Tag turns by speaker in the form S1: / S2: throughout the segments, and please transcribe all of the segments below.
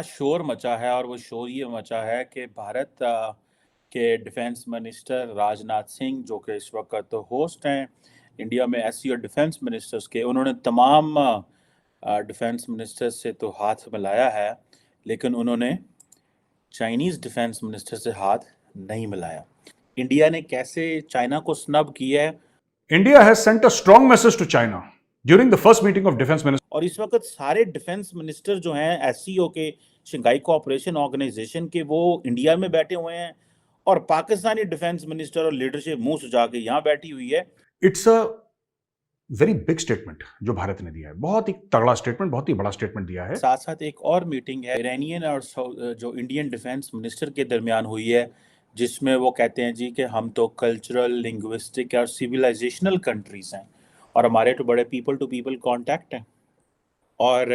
S1: बड़ा शोर मचा है और वो शोर ये मचा है कि भारत के डिफेंस मिनिस्टर राजनाथ सिंह, जो कि इस वक्त होस्ट हैं इंडिया में एससीओ डिफेंस मिनिस्टर्स के, उन्होंने तमाम डिफेंस मिनिस्टर्स से तो हाथ मिलाया है, लेकिन उन्होंने चाइनीज डिफेंस मिनिस्टर से हाथ नहीं मिलाया। इंडिया ने कैसे चाइना को स्नब किया है।
S2: India has sent a strong message to China during the first meeting of defense ministers.
S1: और इस वक्त सारे डिफेंस मिनिस्टर जो हैं एससीओ के, शंघाई कोऑपरेशन ऑर्गेनाइजेशन के, वो इंडिया में बैठे हुए हैं और पाकिस्तानी डिफेंस मिनिस्टर और लीडरशिप मुंह सुजा के यहाँ बैठी हुई है।
S2: It's a very big statement जो भारत ने दिया है, बहुत ही तगड़ा स्टेटमेंट, बहुत ही बड़ा स्टेटमेंट दिया है।
S1: साथ साथ एक और मीटिंग है ईरानियन और जो इंडियन डिफेंस मिनिस्टर के दरमियान हुई है, जिसमें वो कहते हैं जी कि हम तो कल्चरल, लिंग्विस्टिक और सिविलाइजेशनल कंट्रीज हैं और हमारे तो बड़े पीपल टू पीपल कांटेक्ट हैं। और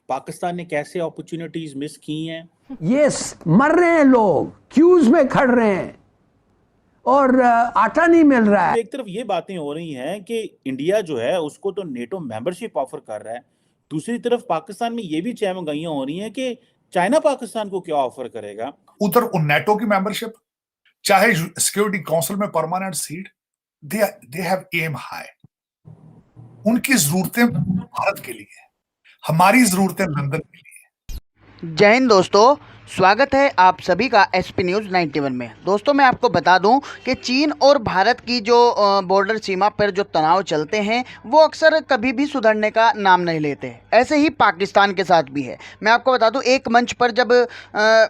S1: पाकिस्तान ने कैसे अपॉर्चुनिटीज मिस की हैं।
S3: यस, मर रहे हैं लोग, क्यूज में खड़ रहे हैं और आटा नहीं मिल रहा है।
S1: एक तरफ ये बातें हो रही हैं कि इंडिया जो है उसको तो नेटो मेंबरशिप ऑफर कर रहा है, दूसरी तरफ पाकिस्तान में ये भी चहमगाइयां हो रही हैं कि चाइना पाकिस्तान को क्या ऑफर करेगा।
S4: उधर नेटो की मेंबरशिप, चाहे सिक्योरिटी काउंसिल में permanent seat, they have aim high. उनकी जरूरतें भारत के लिए, हमारी जरूरतें लंदन के लिए।
S5: जय हिंद दोस्तों, स्वागत है आप सभी का एसपी न्यूज़ 91 में। दोस्तों मैं आपको बता दूं कि चीन और भारत की जो बॉर्डर सीमा पर जो तनाव चलते हैं वो अक्सर कभी भी सुधरने का नाम नहीं लेते। ऐसे ही पाकिस्तान के साथ भी है। मैं आपको बता दूं, एक मंच पर जब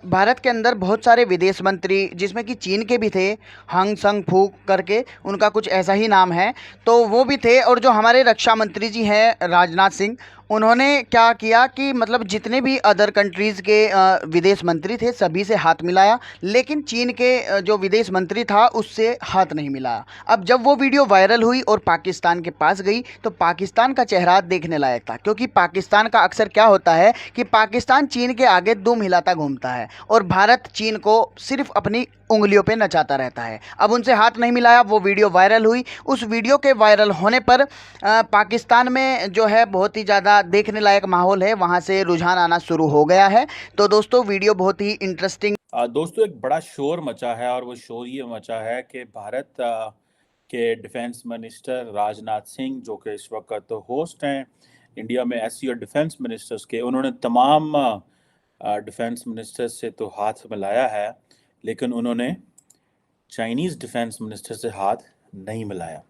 S5: भारत के अंदर बहुत सारे विदेश मंत्री, जिसमें कि चीन के भी थे, हांग संग फू करके उनका कुछ ऐसा ही नाम है, तो वो भी थे, और जो हमारे रक्षा मंत्री जी हैं राजनाथ सिंह, उन्होंने क्या किया कि मतलब जितने भी अदर कंट्रीज़ के विदेश मंत्री थे सभी से हाथ मिलाया, लेकिन चीन के जो विदेश मंत्री था उससे हाथ नहीं मिलाया। अब जब वो वीडियो वायरल हुई और पाकिस्तान के पास गई तो पाकिस्तान का चेहरा देखने लायक था, क्योंकि पाकिस्तान का अक्सर क्या होता है कि पाकिस्तान चीन के आगे दुम हिलाता घूमता है और भारत चीन को सिर्फ अपनी उंगलियों पे नचाता रहता है। अब उनसे हाथ नहीं मिलाया, वो वीडियो वायरल हुई। उस वीडियो के वायरल होने पर पाकिस्तान में जो है बहुत ही ज़्यादा देखने लायक माहौल है, वहाँ से रुझान आना शुरू हो गया है। तो दोस्तों वीडियो बहुत ही इंटरेस्टिंग।
S1: दोस्तों एक बड़ा शोर मचा है और वो शोर ये मचा है कि भारत के डिफेंस मिनिस्टर राजनाथ सिंह, जो कि इस वक्त होस्ट हैं इंडिया में एससीओ डिफेंस मिनिस्टर्स के, उन्होंने तमाम डिफेंस मिनिस्टर्स से तो हाथ मिलाया है, लेकिन उन्होंने चाइनीज डिफेंस मिनिस्टर से हाथ नहीं मिलाया।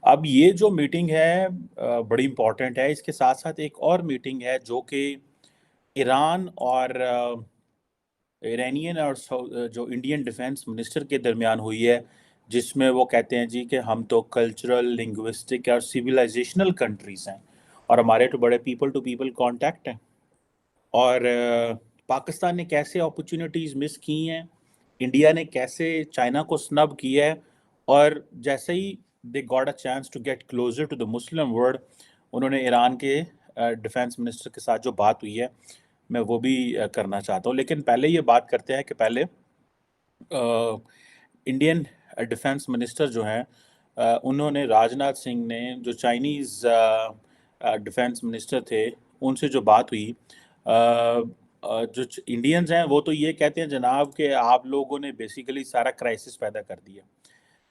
S1: अब ये जो मीटिंग है बड़ी इम्पोर्टेंट है। इसके साथ साथ एक और मीटिंग है जो कि ईरान और ईरानियन और जो इंडियन डिफेंस मिनिस्टर के दरमियान हुई है, जिसमें वो कहते हैं जी कि हम तो कल्चरल, लिंग्विस्टिक और सिविलाइजेशनल कंट्रीज हैं और हमारे तो बड़े पीपल टू पीपल कांटेक्ट हैं। और पाकिस्तान ने कैसे अपॉर्चुनिटीज़ मिस की हैं, इंडिया ने कैसे चाइना को स्नब किया है, और जैसे ही they got a chance to get closer to the Muslim world, उन्होंने ईरान के डिफेंस मिनिस्टर के साथ जो बात हुई है मैं वो भी करना चाहता हूँ। लेकिन पहले ये बात करते हैं कि पहले इंडियन डिफेंस मिनिस्टर जो हैं उन्होंने, राजनाथ सिंह ने, जो चाइनीज़ डिफेंस मिनिस्टर थे उनसे जो बात हुई, जो इंडियंस हैं वो तो ये कहते हैं जनाब कि आप लोगों ने बेसिकली सारा क्राइसिस पैदा कर दिया।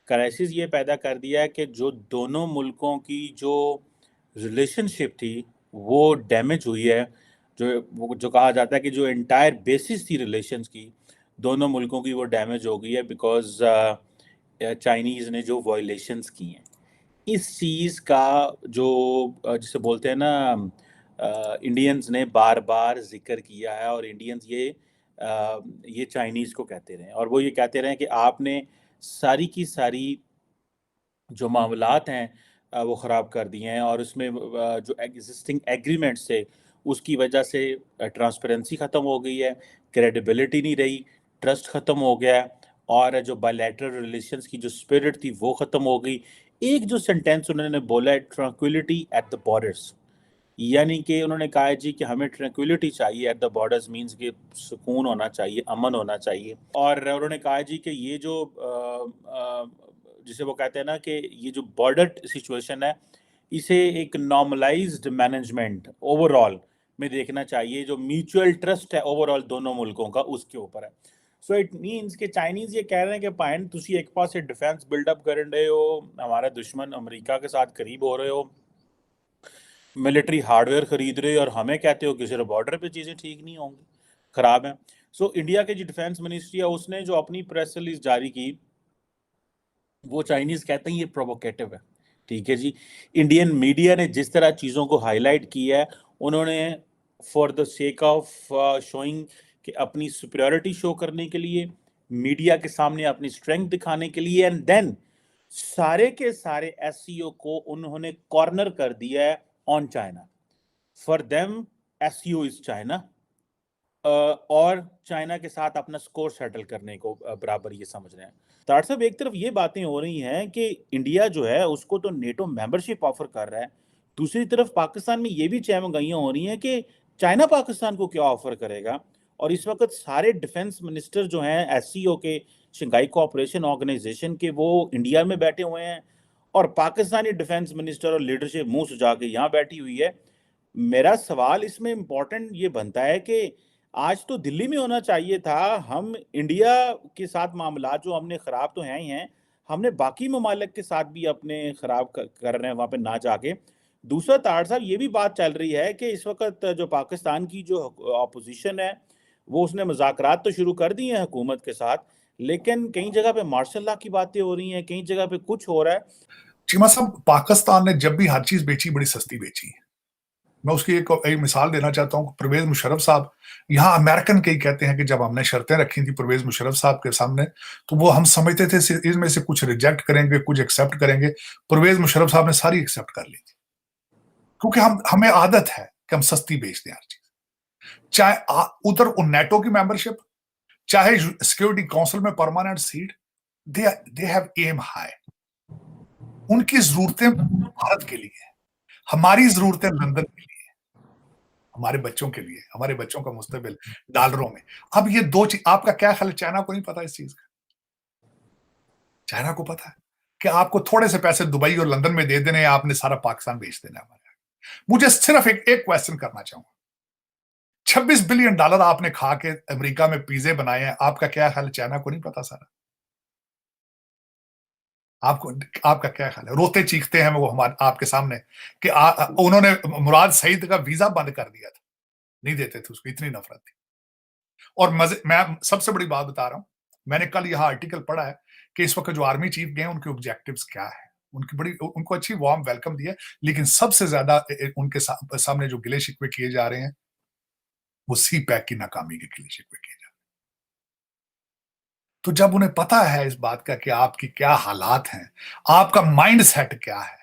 S1: क्राइसिस ये पैदा कर दिया है कि जो दोनों मुल्कों की जो रिलेशनशिप थी वो डैमेज हुई है। जो कहा जाता है कि जो एंटायर बेसिस थी रिलेशंस की, दोनों मुल्कों की, वो डैमेज हो गई है बिकॉज चाइनीज़ ने जो वायलेशंस की हैं। इस चीज़ का जो जिसे बोलते हैं ना, इंडियंस ने बार बार जिक्र किया है और इंडियंस ये चाइनीज़ को कहते रहे, और वो ये कहते रहे कि आपने सारी की सारी जो मामलात हैं वो ख़राब कर दिए हैं, और उसमें जो एग्जिस्टिंग एग्रीमेंट्स थे उसकी वजह से ट्रांसपेरेंसी ख़त्म हो गई है, क्रेडिबिलिटी नहीं रही, ट्रस्ट ख़त्म हो गया है, और जो बायलैटरल रिलेशंस की जो स्पिरिट थी वो ख़त्म हो गई। एक जो सेंटेंस उन्होंने बोला है, ट्रैंक्विलिटी एट द बॉर्डर्स, यानी कि उन्होंने कहा है जी कि हमें ट्रैंक्विलिटी चाहिए एट द बॉर्डर्स, मींस कि सुकून होना चाहिए, अमन होना चाहिए। और उन्होंने कहा है जी कि ये जो जिसे वो कहते हैं ना कि ये जो बॉर्डर सिचुएशन है, इसे एक नॉर्मलाइज्ड मैनेजमेंट ओवरऑल में देखना चाहिए, जो म्यूचुअल ट्रस्ट है ओवरऑल दोनों मुल्कों का उसके ऊपर है। सो इट मीन्स कि चाइनीज ये कह रहे हैं कि पाइन तुसी एक पासे डिफेंस बिल्डअप कर रहे हो, हमारे दुश्मन अमेरिका के साथ करीब हो रहे हो, मिलिट्री हार्डवेयर खरीद रहे हो, और हमें कहते हो कि सिर्फ बॉर्डर पे चीज़ें ठीक नहीं होंगी, ख़राब हैं। सो इंडिया के जो डिफेंस मिनिस्ट्री है उसने जो अपनी प्रेस रिलीज जारी की, वो चाइनीज़ कहते हैं ये प्रोवोकेटिव है। ठीक है जी, इंडियन मीडिया ने जिस तरह चीज़ों को हाईलाइट किया है, उन्होंने for the sake of showing कि अपनी सुपीरियरिटी शो करने के लिए, मीडिया के सामने अपनी स्ट्रेंथ दिखाने के लिए, एंड देन सारे के सारे एससीओ को उन्होंने कॉर्नर कर दिया है on China. For them SCO is China, और चाइना के साथ अपना स्कोर सेटल करने को बराबर ये समझ रहे हैं। तार साहब, एक तरफ ये बातें हो रही हैं कि इंडिया जो है उसको तो नेटो मेंबरशिप ऑफर कर रहा है, दूसरी तरफ पाकिस्तान में ये भी चहमगाइयाँ हो रही हैं कि चाइना पाकिस्तान को क्या ऑफर करेगा। और इस वक्त सारे डिफेंस मिनिस्टर जो हैं एससीओ के, शंघाई कोऑपरेशन ऑर्गेनाइजेशन के, वो इंडिया में बैठे हुए हैं, और पाकिस्तानी डिफेंस मिनिस्टर और लीडरशिप मुंह सुजा के यहाँ बैठी हुई है। मेरा सवाल इसमें इम्पोर्टेंट ये बनता है कि आज तो दिल्ली में होना चाहिए था, हम इंडिया के साथ मामला जो हमने ख़राब तो हैं ही हैं, हमने बाकी ममालिक के साथ भी अपने ख़राब कर रहे हैं वहाँ पे ना जाके। दूसरा तार साहब, ये भी बात चल रही है कि इस वक्त जो पाकिस्तान की जो अपोजिशन है वो उसने मुज़ाकरात तो शुरू कर दिए हैं हुकूमत के साथ, लेकिन कई जगह पे मार्शल लॉ की बातें हो रही हैं, कई जगह पे कुछ हो रहा है।
S4: चीमा साहब, पाकिस्तान ने जब भी हर चीज बेची बड़ी सस्ती बेची है। मैं उसकी एक मिसाल देना चाहता हूँ। परवेज मुशर्रफ साहब, यहाँ अमेरिकन कई कहते हैं कि जब हमने शर्तें रखी थी परवेज मुशर्रफ साहब के सामने, तो वो हम समझते थे इसमें से कुछ रिजेक्ट करेंगे, कुछ एक्सेप्ट करेंगे। परवेज मुशर्रफ साहब ने सारी एक्सेप्ट कर ली थी, क्योंकि हमें आदत है कि हम सस्ती बेच दें हर चीज। चाहे उधर नेटो की मेंबरशिप, चाहे सिक्योरिटी काउंसिल में permanent seat, they have aim high. उनकी जरूरतें भारत के लिए, हमारी जरूरतें लंदन के लिए, हमारे बच्चों के लिए, हमारे बच्चों का मुस्तकबिल डॉलरों में। अब ये दो चीज, आपका क्या ख्याल है? चाइना को नहीं पता इस चीज का? चाइना को पता है कि आपको थोड़े से पैसे दुबई और लंदन में दे देने, आपने सारा पाकिस्तान बेच देना हमारे। मुझे सिर्फ एक क्वेश्चन करना चाहूंगा। $26 बिलियन आपने खा के अमेरिका में पिज्जे बनाए हैं, आपका क्या ख्याल है? चाइना को नहीं पता सारा? आपका क्या ख्याल है? रोते चीखते हैं वो हमारे आपके सामने कि उन्होंने मुराद सईद का वीजा बंद कर दिया था, नहीं देते थे उसको, इतनी नफरत थी। और मैं सबसे बड़ी बात बता रहा हूं, मैंने कल यहां आर्टिकल पढ़ा है कि इस वक्त जो आर्मी चीफ गए उनके ऑब्जेक्टिव्स क्या है। उनको अच्छी वार्म वेलकम दिया, लेकिन सबसे ज्यादा उनके सामने जो गिले शिकवे किए जा रहे हैं वो सी पैक की नाकामी के गिले शिकवे किए जा रहे हैं। तो जब उन्हें पता है इस बात का कि आपकी क्या हालात हैं, आपका माइंड सेट क्या है,